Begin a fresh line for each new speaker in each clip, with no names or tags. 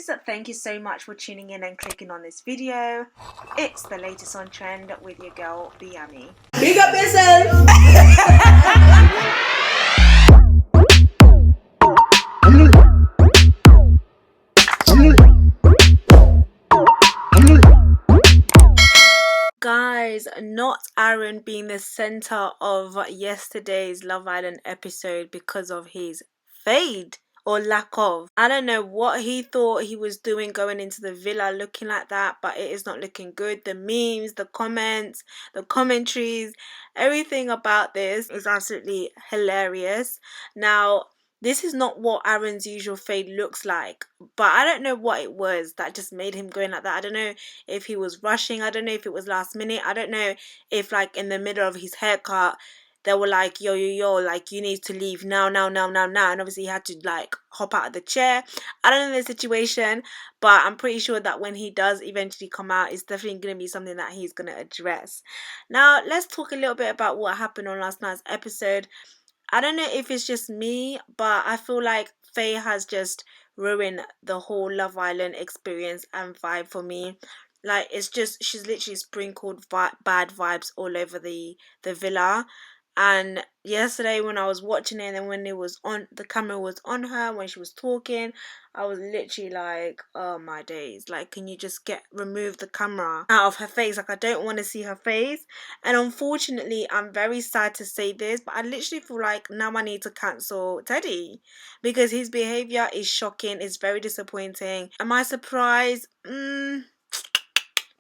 guys, thank you so much for tuning in and clicking on this video. It's the latest on trend with your girl Biami.
Big up yourself.
Guys, not Aaron being the center of yesterday's Love Island episode because of his fade or lack of. I don't know what he thought he was doing going into the villa looking like that, but it is not looking good. The memes, the comments, the commentaries, everything about this is absolutely hilarious. Now, this is not what Aaron's usual fade looks like, but I don't know what it was that just made him going like that. I don't know if he was rushing. I don't know if it was last minute. I don't know if like in the middle of his haircut they were like, yo, like you need to leave now, and obviously he had to like hop out of the chair. I don't know the situation, but I'm pretty sure that when he does eventually come out, it's definitely going to be something that he's going to address. Now let's talk a little bit about what happened on last night's episode. I don't know if it's just me, but I feel like Faye has just ruined the whole Love Island experience and vibe for me. Like, it's just, she's literally sprinkled bad vibes all over the villa. And yesterday when I was watching it, and then when it was on, the camera was on her when she was talking, I was literally like, oh my days, like, can you just remove the camera out of her face? Like, I don't want to see her face. And unfortunately, I'm very sad to say this, but I literally feel like now I need to cancel Teddy because his behavior is shocking. It's very disappointing. Am I surprised?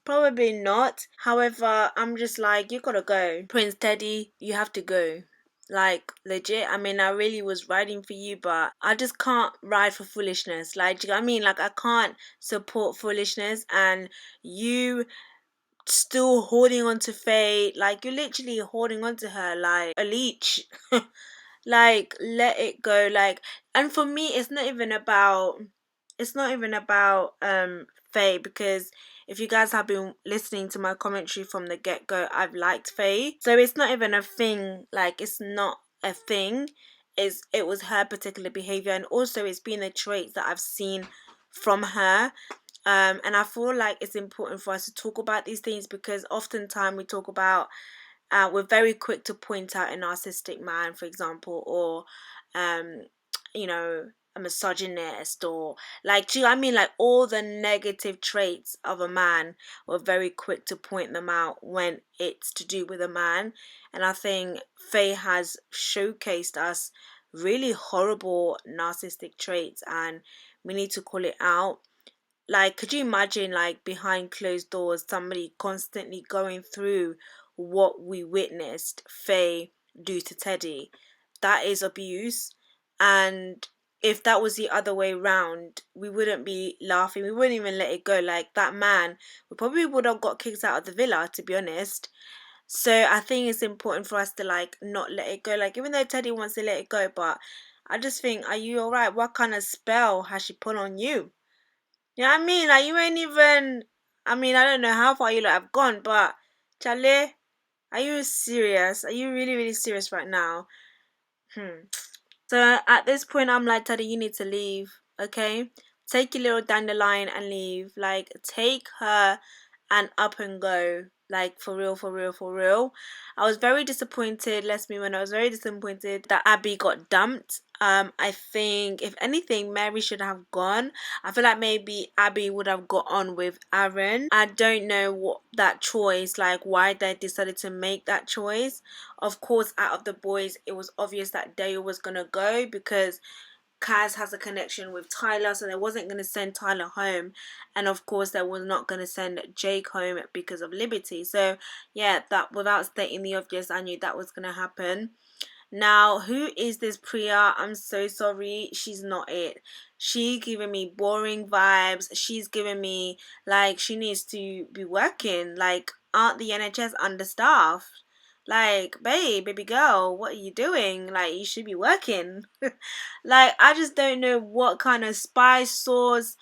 Probably not. However, I'm just like, you gotta go. Prince Teddy, you have to go. Like, legit. I mean, I really was riding for you, but I just can't ride for foolishness. Like, do you know what I mean? Like, I can't support foolishness, and you still holding on to Faye. Like, you're literally holding on to her like a leech. Like, let it go. Like, and for me, it's not even about Faye, because if you guys have been listening to my commentary from the get-go, I've liked Faye. So it's not even a thing. Like, it's not a thing. It was her particular behavior, and also it's been the traits that I've seen from her. And I feel like it's important for us to talk about these things, because oftentimes we talk about we're very quick to point out a narcissistic man, for example, or you know, a misogynist, or like, do you know what I mean? Like, all the negative traits of a man, we're very quick to point them out when it's to do with a man. And I think Faye has showcased us really horrible narcissistic traits, and we need to call it out. Like, could you imagine, like, behind closed doors, somebody constantly going through what we witnessed Faye do to Teddy? That is abuse. And if that was the other way round, we wouldn't be laughing. We wouldn't even let it go. Like, that man, we probably would have got kicked out of the villa, to be honest. So I think it's important for us to, like, not let it go. Like, even though Teddy wants to let it go, but I just think, are you alright? What kind of spell has she put on you? You know what I mean? Like, you ain't even, I mean, I don't know how far you lot have gone, but Chale, are you serious? Are you really, really serious right now? So at this point, I'm like, Teddy, you need to leave, okay? Take your little dandelion and leave. Like, take her and up and go. Like, for real, for real, for real. I was very disappointed, I was very disappointed that Abby got dumped. I think, if anything, Mary should have gone. I feel like maybe Abby would have got on with Aaron. I don't know what that choice, like, why they decided to make that choice. Of course, out of the boys, it was obvious that Dale was gonna go, because Kaz has a connection with Tyler, so they wasn't going to send Tyler home, and of course they were not going to send Jake home because of Liberty. So yeah, that, without stating the obvious, I knew that was going to happen. Now, who is this Priya? I'm so sorry, she's not it. She giving me boring vibes. She's giving me like she needs to be working. Like, aren't the NHS understaffed? Like, baby girl, what are you doing? Like, you should be working. Like, I just don't know what kind of spice sauce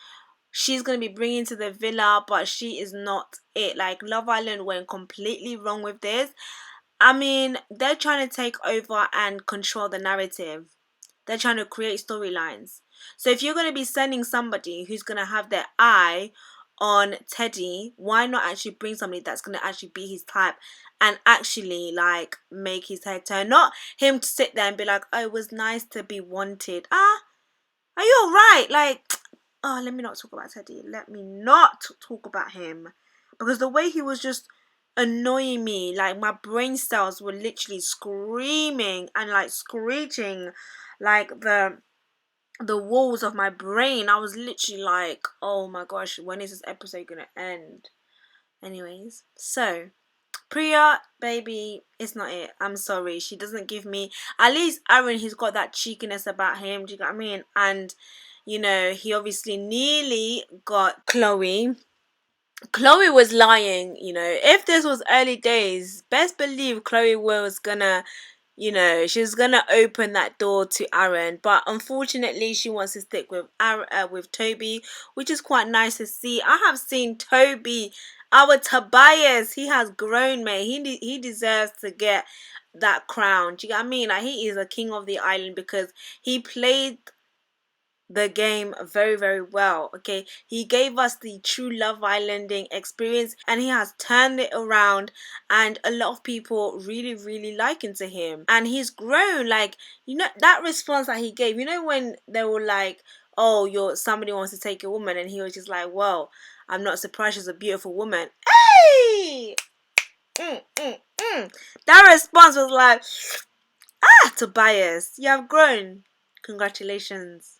she's going to be bringing to the villa, but she is not it. Like, Love Island went completely wrong with this. I mean, they're trying to take over and control the narrative. They're trying to create storylines. So if you're going to be sending somebody who's going to have their eye on Teddy, why not actually bring somebody that's going to actually be his type and actually like make his head turn? Not him to sit there and be like, oh, it was nice to be wanted. Are you alright? Like, oh, let me not talk about Teddy. Let me not talk about him. Because the way he was just annoying me, like my brain cells were literally screaming and like screeching like the walls of my brain. I was literally like, oh my gosh, when is this episode gonna end? Anyways, so Priya, baby, it's not it. I'm sorry. She doesn't give me, at least Aaron, he's got that cheekiness about him. Do you get what I mean? And, you know, he obviously nearly got Chloe. Chloe was lying, you know. If this was early days, best believe Chloe was gonna, you know, she's gonna open that door to Aaron. But unfortunately, she wants to stick with with Toby, which is quite nice to see. I have seen Toby, our Tobias. He has grown, mate. He deserves to get that crown. Do you get what I mean? Like, he is a king of the island because he played the game very, very well. Okay, he gave us the true Love Islanding experience and he has turned it around, and a lot of people really, really liking to him, and he's grown. Like, you know, that response that he gave, you know, when they were like, oh, you're somebody wants to take a woman, and he was just like, well, I'm not surprised she's a beautiful woman. Hey, that response was like, Tobias, you have grown, congratulations,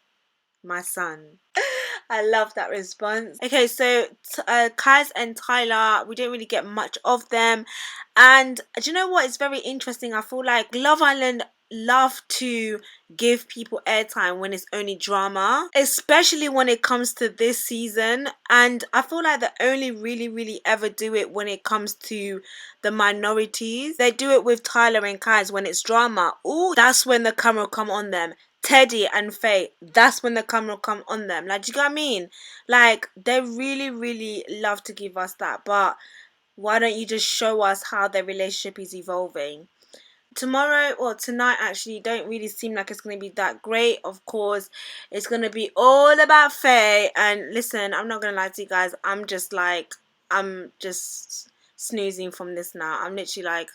my son. I love that response. Okay, so Kaz and Tyler, we didn't really get much of them. And do you know what? It's very interesting. I feel like Love Island love to give people airtime when it's only drama, especially when it comes to this season. And I feel like they only really ever do it when it comes to the minorities. They do it with Tyler and Kaz when it's drama. Oh, that's when the camera come on them. Teddy and Faye, that's when the camera come on them. Like, do you get what I mean? Like, they really love to give us that. But why don't you just show us how their relationship is evolving? Tomorrow or tonight actually don't really seem like it's going to be that great. Of course, it's going to be all about Faye. And listen, I'm not going to lie to you guys. I'm just snoozing from this now. I'm literally like,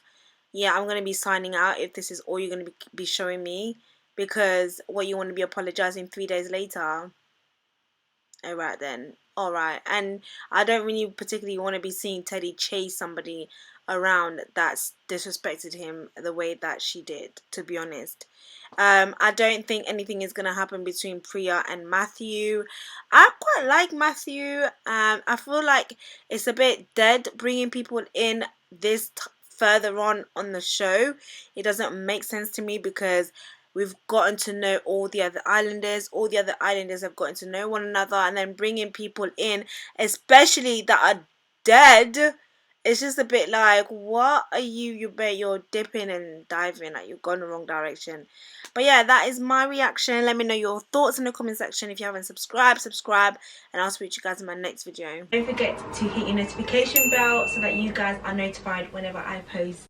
yeah, I'm going to be signing out if this is all you're going to be showing me. Because what, you want to be apologizing 3 days later? Alright then. Alright. And I don't really particularly want to be seeing Teddy chase somebody around that's disrespected him the way that she did, to be honest. I don't think anything is going to happen between Priya and Matthew. I quite like Matthew. I feel like it's a bit dead bringing people in this further on the show. It doesn't make sense to me because we've gotten to know all the other islanders. All the other islanders have gotten to know one another, and then bringing people in, especially that are dead, it's just a bit like, what are you're dipping and diving, like you've gone the wrong direction. But yeah, that is my reaction. Let me know your thoughts in the comment section. If you haven't subscribed, subscribe, and I'll speak to you guys in my next video. Don't forget to hit your notification bell so that you guys are notified whenever I post.